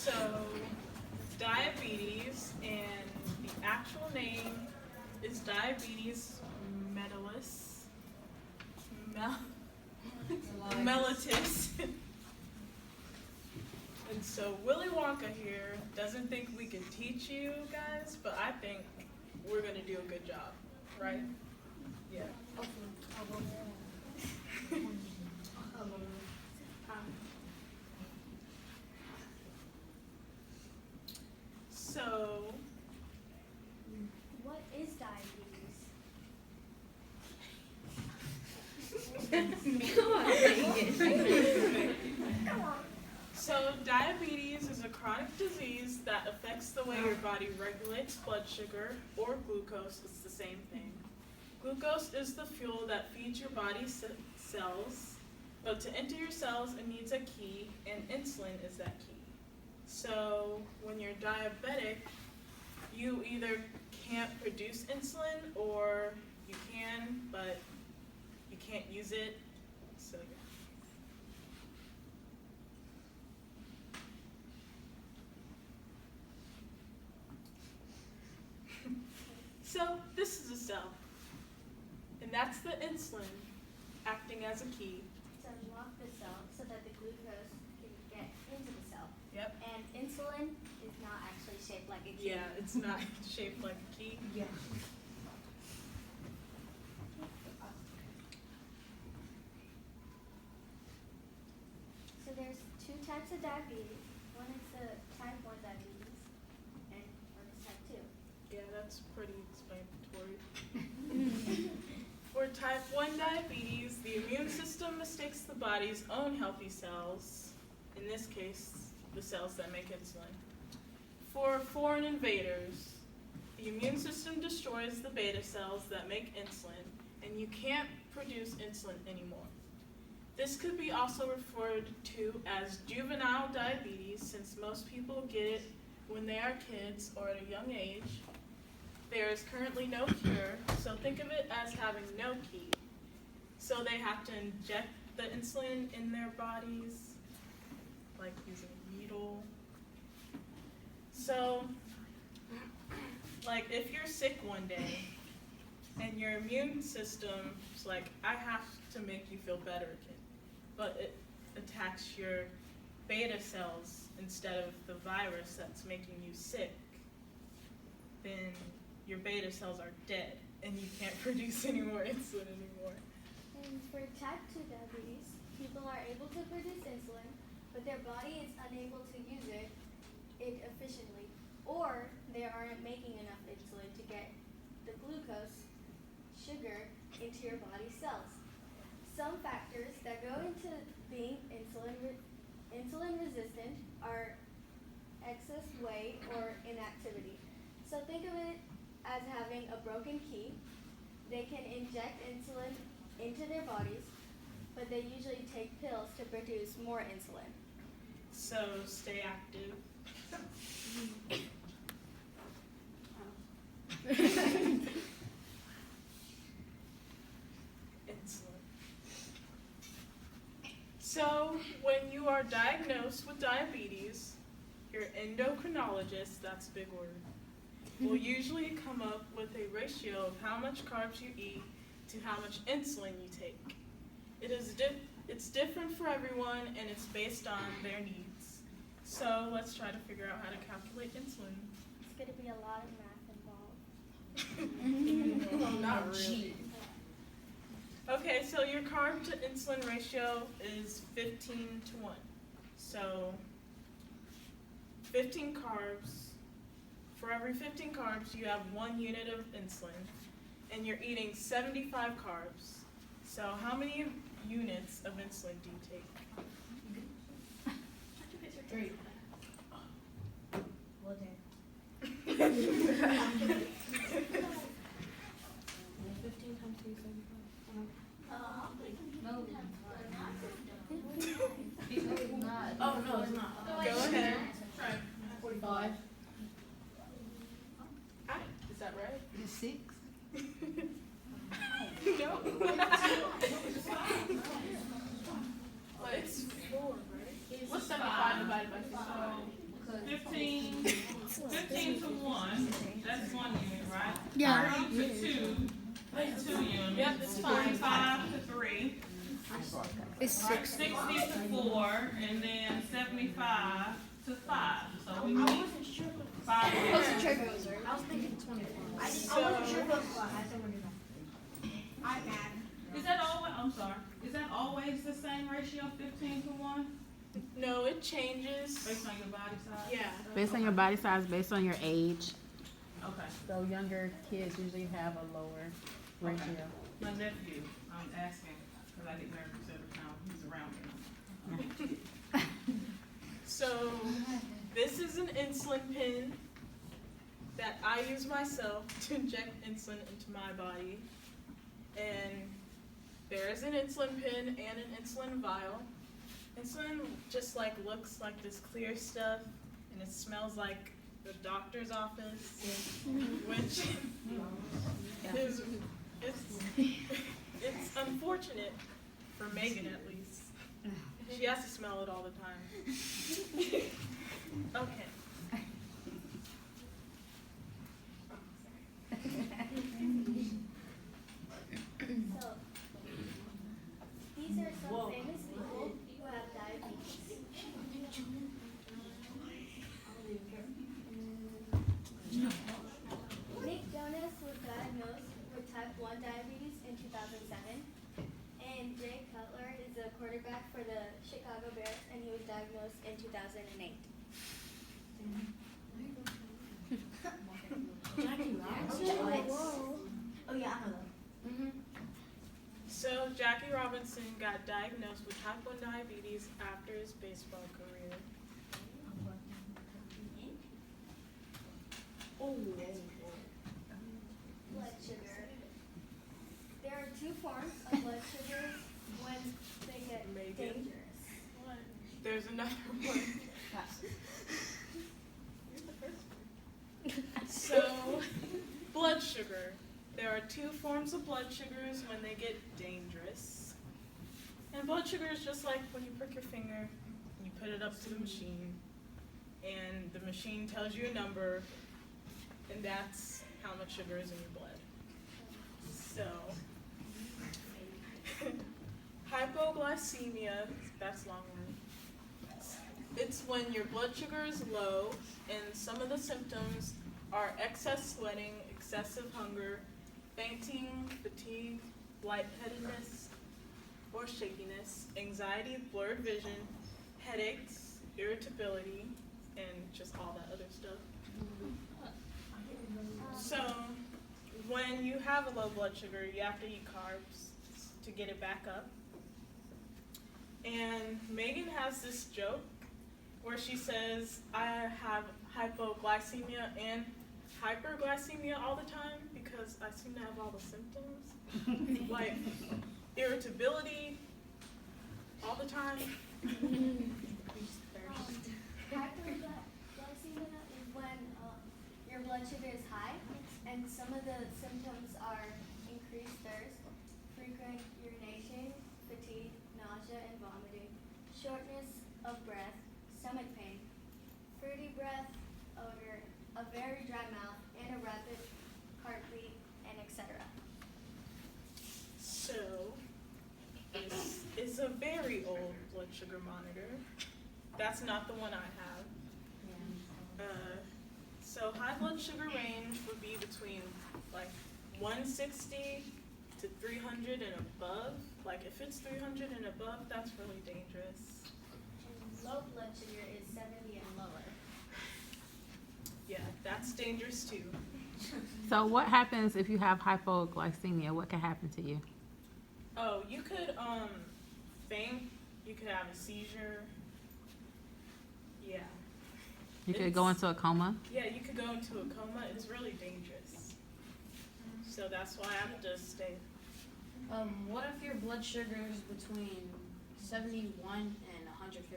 So, diabetes, and the actual name is diabetes mellitus. Mellitus. And so Willy Wonka here doesn't think we can teach you guys, but I think we're gonna do a good job, right? Yeah. So, What is diabetes? so diabetes is a chronic disease that affects the way your body regulates blood sugar or glucose. It's the same thing. Glucose is the fuel that feeds your body's cells, but to enter your cells it needs a key, and insulin is that key. So when you're diabetic, you either can't produce insulin or you can, but you can't use it. So yeah. So this is a cell, and that's the insulin acting as a key. To unlock the cell so that the glucose can get into the cell. Yep. And insulin is not actually shaped like a key. Yeah, it's not shaped like a key. Yeah. So there's two types of diabetes. One is the type 1 diabetes, and one is type 2. Yeah, that's pretty explanatory. For type 1 diabetes, the immune system mistakes the body's own healthy cells, in this case, the cells that make insulin, for foreign invaders. The immune system destroys the beta cells that make insulin, and you can't produce insulin anymore. This could be also referred to as juvenile diabetes, since most people get it when they are kids or at a young age. There is currently no cure, so think of it as having no key. So they have to inject the insulin in their bodies, like using a needle. So, like if you're sick one day and your immune system's like, I have to make you feel better again, but it attacks your beta cells instead of the virus that's making you sick, then your beta cells are dead and you can't produce any more insulin anymore. And for type 2 diabetes, people are able to produce insulin, but their body is unable to use it efficiently, or they aren't making enough insulin to get the glucose, sugar, into your body's cells. Some factors that go into being insulin resistant are excess weight or inactivity. So think of it as having a broken key. They can inject insulin into their bodies, but they usually take pills to produce more insulin. So stay active. Insulin. So when you are diagnosed with diabetes, your endocrinologist, that's a big word, will usually come up with a ratio of how much carbs you eat to how much insulin you take. It's different for everyone, and it's based on their needs. So let's try to figure out how to calculate insulin. It's going to be a lot of math involved. Not really. Okay, so your carb to insulin ratio is 15 to 1. So 15 carbs, for every 15 carbs you have 1 unit of insulin, and you're eating 75 carbs. So how many units of insulin do you take? 3. Well done. 15 times 3 is 75. No. Oh, no, it's not. Go ahead. 45. Is that right? It's 6. No. Well, it's 4, right? What's 75 divided by 55? Because 15 to 1, that's 1 unit, right? Yeah. 30 to 2, that's 2 units. Yep, it's fine. 45 to 3, It's 60 to 4, and then 75 to 5. So we need 5 units. I was thinking 25. So, I'm is that always, I'm sorry, is that always the same ratio, 15 to 1? No, it changes. Based on your body size? Yeah. Based on your body size, based on your age. Okay. So younger kids usually have a lower ratio. My nephew, I'm asking, because I get nervous every time he's around me. So this is an insulin pen that I use myself to inject insulin into my body. And there is an insulin pen and an insulin vial. Insulin just like looks like this clear stuff, and it smells like the doctor's office, which is it's unfortunate for Megan at least. She has to smell it all the time. Okay. So, these are some famous people who have diabetes. Nick Jonas was diagnosed with type 1 diabetes in 2007. And Jay Cutler is a quarterback for the Chicago Bears, and he was diagnosed in 2008. Oh yeah, I know that. So Jackie Robinson got diagnosed with type 1 diabetes after his baseball career. Blood sugar. There are 2 forms of blood sugars when they get Megan? dangerous. There's another one. So, blood sugar. There are 2 forms of blood sugars when they get dangerous. And blood sugar is just like when you prick your finger and you put it up to the machine, and the machine tells you a number, and that's how much sugar is in your blood. So, hypoglycemia, that's a long word. It's when your blood sugar is low, and some of the symptoms are excess sweating, excessive hunger, fainting, fatigue, lightheadedness or shakiness, anxiety, blurred vision, headaches, irritability, and just all that other stuff. So, when you have a low blood sugar, you have to eat carbs to get it back up. And Megan has this joke where she says, I have hypoglycemia and hyperglycemia all the time because I seem to have all the symptoms, like irritability all the time. Hyperglycemia is when your blood sugar is high, and some of the symptoms are increased thirst, frequent urination, fatigue, nausea and vomiting, shortness of breath, stomach pain, fruity breath, odor, a very dry mouth, and a rapid heartbeat, and etc. So, this is a very old blood sugar monitor. That's not the one I have. So high blood sugar range would be between like 160 to 300 and above. Like if it's 300 and above, that's really dangerous. And low blood sugar is 70 and lower. Yeah, that's dangerous too. So what happens if you have hypoglycemia? What can happen to you? Oh, you could faint. You could have a seizure. Yeah. You could go into a coma. Yeah, you could go into a coma. It's really dangerous. So that's why I have to stay. What if your blood sugar is between 71 and 159?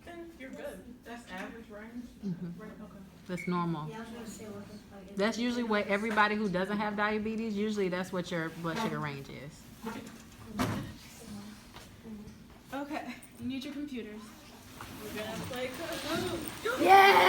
Then you're good. That's average range. Right, okay. That's normal. Yeah, I was gonna say what the That's usually what everybody who doesn't have diabetes, usually that's what your blood sugar range is. Okay, you need your computers. We're gonna play Kahoot. Yeah.